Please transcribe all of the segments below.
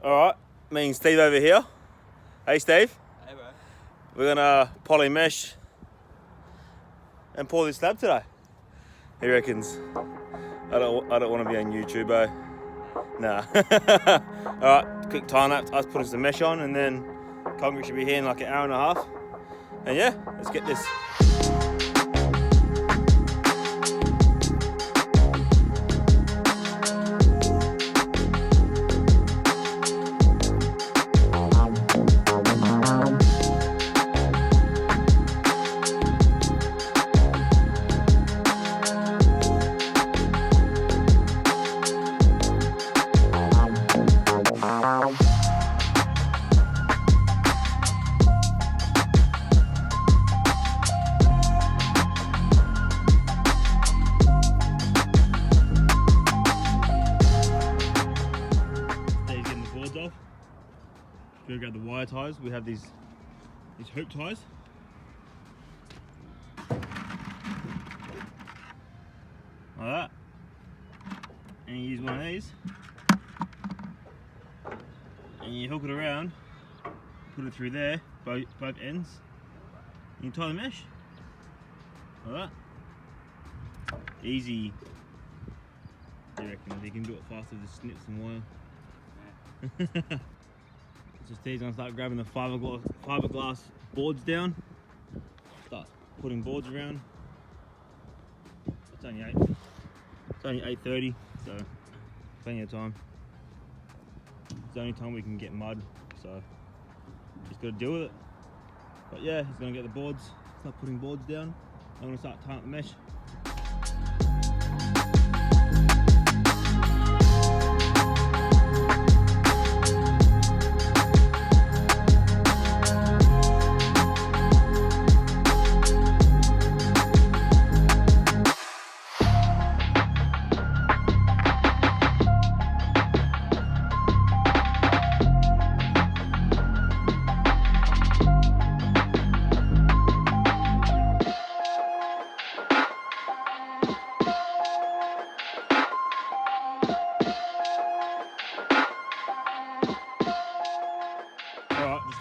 Alright, me and Steve over here. Hey Steve. Hey bro. We're gonna poly mesh and pour this slab today. He reckons. I don't want to be on YouTube, eh? Nah. Alright, quick time lapse, us putting some mesh on, and then concrete should be here in like an hour and a half. And yeah, let's get this. We're gonna grab the wire ties. We have these hoop ties. Like that. And you use one of these. And you hook it around, put it through there, both ends. And you tie the mesh. Like that. Easy. I reckon you can do it faster, just snip some wire. Yeah. So Steve's gonna start grabbing the fiberglass boards down. Start putting boards around. It's only 8:30, so plenty of time. It's the only time we can get mud, so just gotta deal with it. But yeah, he's gonna get the boards, start putting boards down. I'm gonna start tying up the mesh.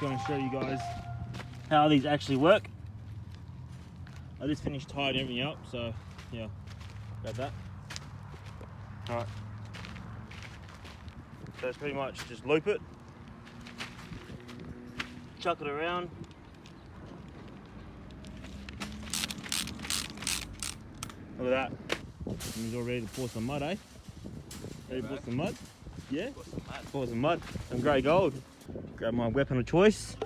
Going to show you guys how these actually work. I just finished tying everything up, so yeah, grab that. Alright, so it's pretty much just loop it, chuck it around, look at that. And he's all ready to pour some mud, eh? Ready to pour some mud? Yeah? Pour some mud. Some grey gold. Grab my weapon of choice.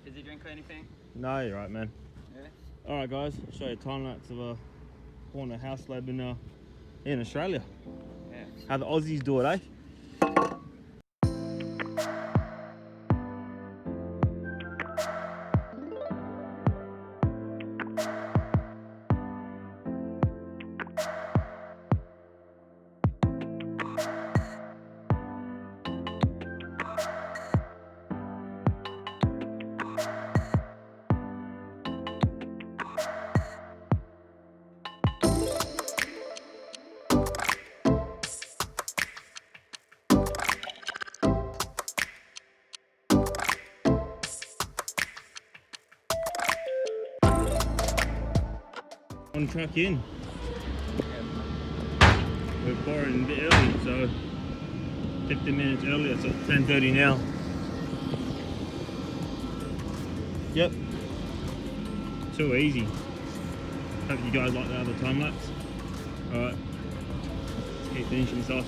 Is he drink or anything? No, you're right, man. Yeah. Alright guys, I'll show you a time lapse of pouring a house slab in Australia. Yeah. How the Aussies do it, eh? One truck in. We're pouring a bit early, so 15 minutes earlier, so it's 10:30 now. Yep. Too easy. Hope you guys like that other time lapse. Alright. Let's keep finishing this off.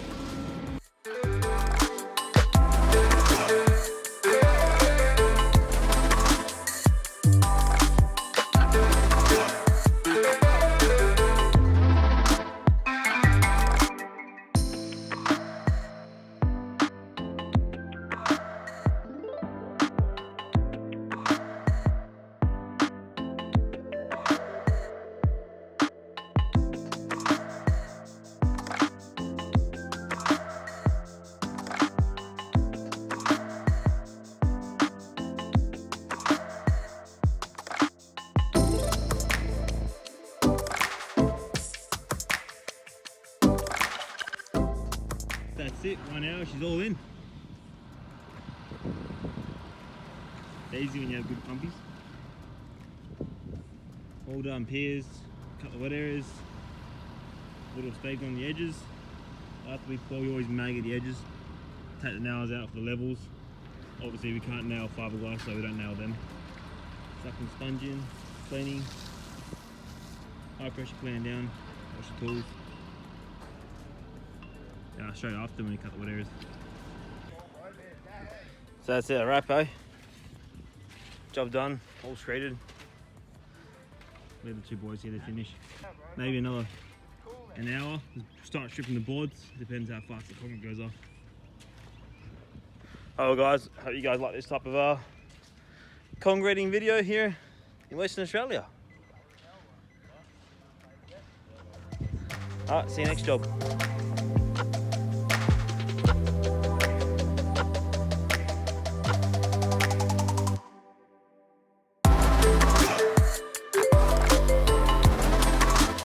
That's it, 1 hour, she's all in. It's easy when you have good pumpies. All done piers, a couple of wet areas, little stake on the edges. After we pour, we always mag at the edges. Take the nails out for the levels. Obviously we can't nail fiberglass, so we don't nail them. Sucking sponge in, cleaning, high pressure cleaning down, wash the tools. Yeah, I'll show you after when we cut the wet areas. So that's it, a wrap, eh? Job done, all shredded. Leave the two boys here to finish. Maybe another an hour. Start stripping the boards. Depends how fast the concrete goes off. Oh guys, hope you guys like this type of concreting video here in Western Australia. Alright, see you next job.